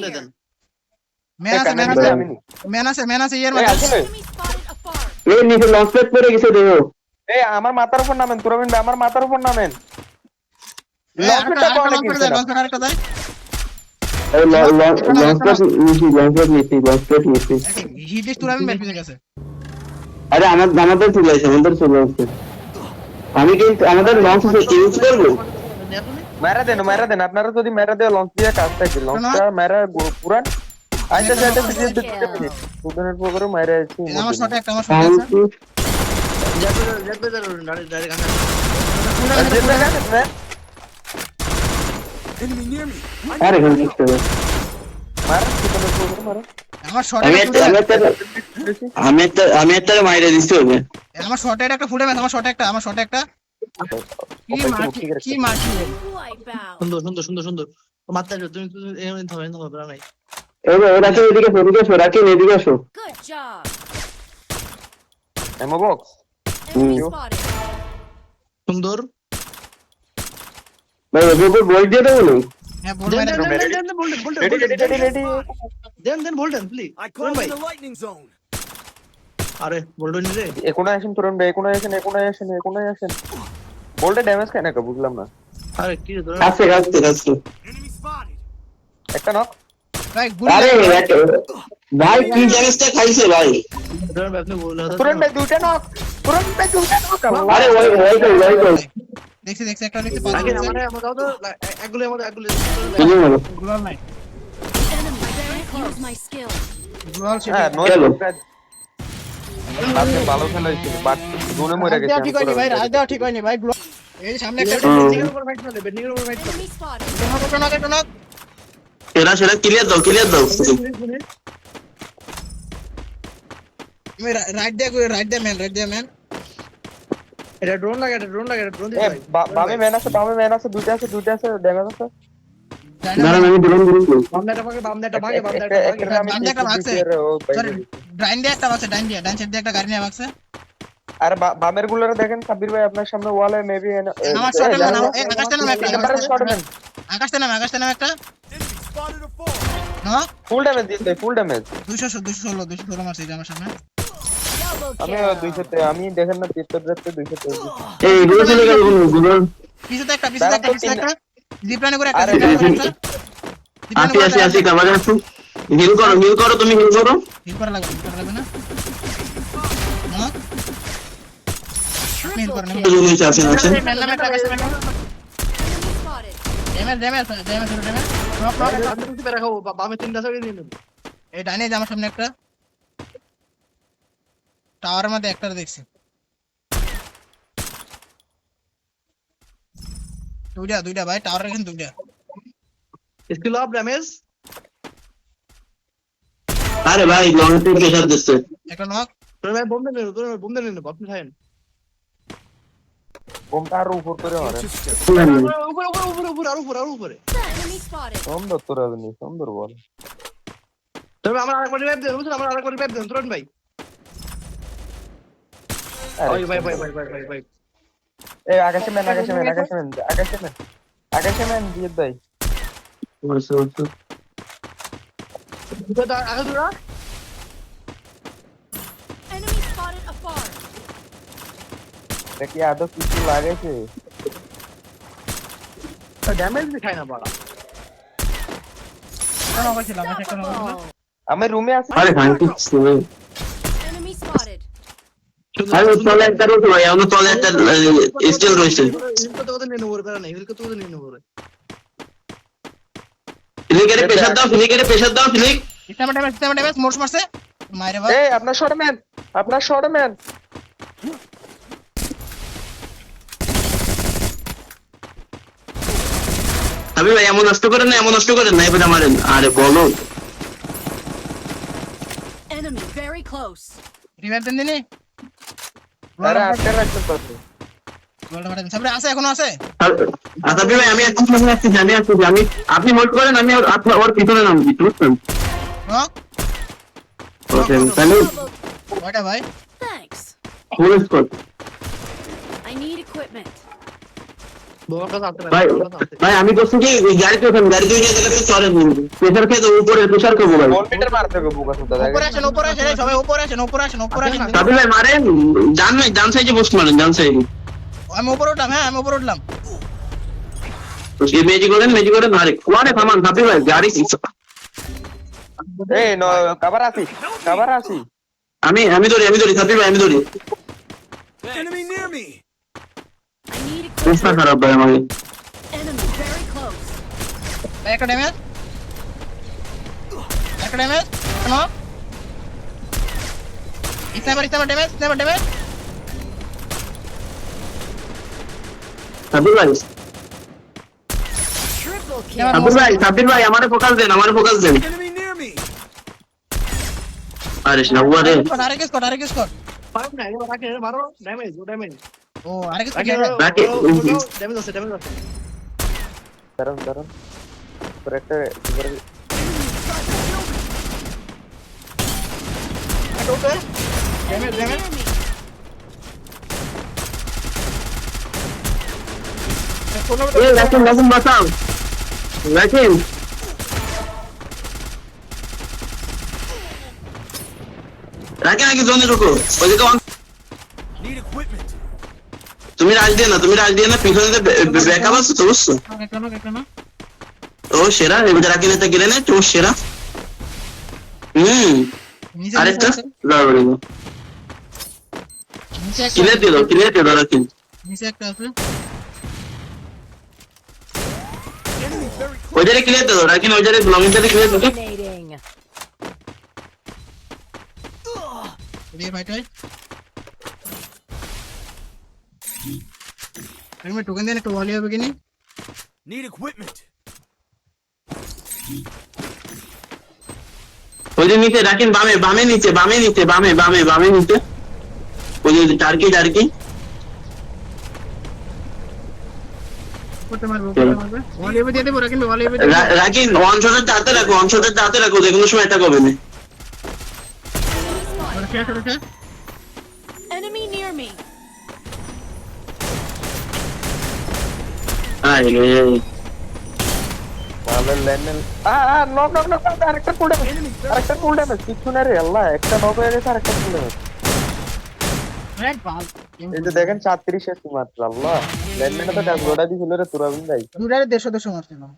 দে দেন man আছে ইয়ার মধ্যে এই নিচে লঞ্চ প্যাড পড়ে গেছে দেখো। এই আমার মাথার উপর নামেন তুরাবিন ভাই, আমার মাথার উপর নামেন। লঞ্চটা কোনে কিনছেন? আরেকটা দেয় এই লঞ্চ প্যাড নিচে। হিডিস টুর্নামেন্ট ম্যাচ পেয়ে গেছে। আরে আমাদের চলে আসে, চলে আসছে। আমি কিন্তু আমাদের লঞ্চ ইউজ করবো। মেরা দেন আপনারা যদি মেরা দেয় লঞ্চ দিয়ে কাজটা কি লঞ্চটা মেরা পুরান আইতে যাইতে সুদনের প্রোগ্রাম মেরা আছে। আমার শট একটা আছে জেট বেজার ডাইরেক্ট আনা আরে কোন কিছু মারা সুদনের প্রোগ্রাম মারা। আমার শট আমি একটা মাইরে দিছি ওকে। আমার শটে একটা ফুটে ম্যাচ, আমার শটে একটা কি মারছি সুন্দর মারতে তুমি এমন থামো বড় নাই ওরা তো এদিকে এদিকে আসো। Good job. এমো বক্স Enemy spotted. সুন্দর ভাই ওকে বল দিয়ে দাও না। হ্যাঁ বল মেরে দেন ভোল্টেন please I call in the lightning zone. আরে ভোল্টেন নি রে এখনো আসেন তুরন ভাই, এখনো আসেন। বলতে ড্যামেজ কেন কা বুঝলাম না। আরে কি রে কাছে Enemy spotted. একটা নক। ভাই আরে ভাই কি ড্যামেজটা খাইছে ভাই। ধরুন আপনি বললে তুরন ভাই দুইটা নক। আরে ওই দেখছি একটা দেখতে আগে পাচ্ছি আমরা দাও তো একগুলো গুলাল নাই Enemy very close. My skill. গুলাল ছিল হ্যাঁ নয় চলো। আপনি ভালো খেলাইছেন বাট জোনে মরে গেছে। ঠিক হয়নি ভাই, রাজ দেওয়া ঠিক হয়নি ভাই। এই যে সামনে একটা বেন্ডিংয়ের উপর ফাইট চলে বেন্ডিংয়ের উপর ফাইট চলে Enemy spotted. একটা নক সেটা ক্লিয়ার দাও আমি রাইট দে ম্যান এটা ড্রোন লাগে ড্রোন দিয়ে এ বামে ম্যান আছে দুইটা আছে ড্যামেজ আছে। দাঁড়ান আমি ড্রোন বামনেটা ভাগে বামনে একটা ভাগছে। সরি ডাইন দিয়ে একটা ভাগছে, ডাইন সাইড দিয়ে একটা গাড়ি নিয়ে ভাগছে। আরে বামের গুলোরে দেখেন সাব্বির ভাই আপনার সামনে ওয়ালে মেবি আমার শটে ম্যান আকাশটা নামে একটা আকাশটা নামে একটা Enemy spotted a fall. No full damage দিতে ফুল ড্যামেজ। 216 মারছে এই যে আমার সামনে। আমি 200 তে আমি দেখেন না 73 200 এই গুলো চলে গেল গুলো পিছতে একটা জিপলাইনে করে একটা আসি কভার আসু হিল করো তুমি হিল করো। হিল করা লাগবে না নো হিল করা না। জমি আছে ম্যান নামে একটা আকাশটা man Enemy spotted. Damage drop আমি কিছু বেরা খাবো বামে তিনটা সাইডে নিয়ে নেব এই ডাইনে যে আমার সামনে একটা টাওয়ারের মধ্যে একটা দেখছি। দুইটা ভাই টাওয়ারের এখানে দুইটা। স্কিল অফ ড্যামেজ আরে ভাই লং তে প্রেসার দিচ্ছে। একটা নক তোর ভাই বোম দেন আপনি খায়েন বোমটা আর উপর করে মারে। উপরে Enemy spotted. সুন্দর বল। তবে আমরা আরেকবার রিভাইভ দেন বুঝছেন আমরা আরেকবার রিভাইভ দেন তুরন ভাই আরে ভাই এই আকাশে ম্যান দিয়ে দেই। আগে দূরা Enemy spotted afar. দেখি আদৌ কিছু লাগাইছে। ড্যামেজ খায় না বাড়া একটা নক ছিল। আমি রুমে আছি। আরে ভাঙতি Enemy spotted. আরে চলে একটা রয়েছে ভাই আমরা চলে একটা স্টিল রয়েছে। কত নিয়ে নেবো বেরা নাই কত নিয়ে নেবো ফিলিকের প্রেসার দাও ফিলিক। সিস্টেম ড্যামেজ মোর্স মারছে মাইরে বাবা। এই আপনার শর্ট ম্যান আমি ভাই এমন নষ্ট করেন না এবার মারেন। আরে বলো Enemy very close. রিভাইভ দেন দিনি আরে আটকে রাখতে পারবে। গোলটা মারেন সামনে আছে এখনো আছে। আচ্ছা ভাই আমি আপনি হোল্ড করেন আমি আপনার ওর পিছনে নামছি বুঝছেন। নক ওকে তাহলে ওটা ভাই Thanks. Full score. I need equipment. বোমার কাছে আসতে ভাই ভাই আমি বলছি কি ওই গাড়ি তো গাড়ি দিয়ে গেলে চলে প্রেসার খেয়ে উপরে প্রেসার করবো ভাই 1 মিটার মারতে হবে বুকা সুতা উপরে আসেন রে, সবাই উপরে আসেন। সাবি ভাই মারেন ডান সাইডে বসে মারেন ডান সাইডে আমি উপরে উঠলাম, হ্যাঁ আমি উপরে উঠলাম। এই মেজি করেন মারে কোয়ারে থামান সাবি ভাই গাড়ি এই নো কভার আসি আমি ধরি সাবি ভাই আমি ধরি Enemy near me. I need চেষ্টা equipment. খারাপ ভাই আমাকে Enemy very close. একটা ড্যামেজ শোনো, স্নাইপার ড্যামেজ। সাবি ভাই Triple kill. সাবির ভাই আমারে ফোকাস দেন Enemy near me. আরে শাওয়ারে আরেক স্কট। পারো না এবার রাখে মারো ড্যামেজ ও আরেক স্কট। রাখে ড্যামেজ আছে দাঁড়ান একটা Enemy near me. এই রাখেন বাঁচাও রাখেন আগে জোনে ঢুকো ওইদিকে Need equipment. তুমি রাজ দিয়ে না পিছনে ব্যাকআপ আছে তো বুঝছো ও সেরা এবার রাখি না গেলে না তো সেরা আরেকটা লড়বড়ি ক্লিয়ার দিল রাখি নিচে একটা আছে। Enemy very close. ওইটারে ক্লিয়ার দিল রাখি না ওইটারে ব্লগিংটারে ক্লিয়ার দিল Dominating. রে ভাইটাই আমি টোকেন দেন একটু ওয়ালি হবে কিনি। Need equipment. ওই যে নিচে রাখেন বামে নিচে ওই যে টার্কি করতে মারবো ওয়ালি হবে দিয়ে দেবো, রাখেন ওয়ালি হবে। রাখেন ওয়ান শটের হাতে রাখো যে কোনো সময় এটা করবে না রাখে Enemy near me. মালের লেন নক আরেকটা ফুল ড্যামেজ কিছু না রে আল্লাহ একটা নক হয়ে গেছে আরেকটা ফুল ড্যামেজ রাইট বাল। এই যে দেখেন 37 এসে মাত্র আল্লাহ লেনটা তো ড্যাশবোর্ডে দিছিল রে তুরাবিন ভাই দুটারে 150 মারছিলাম।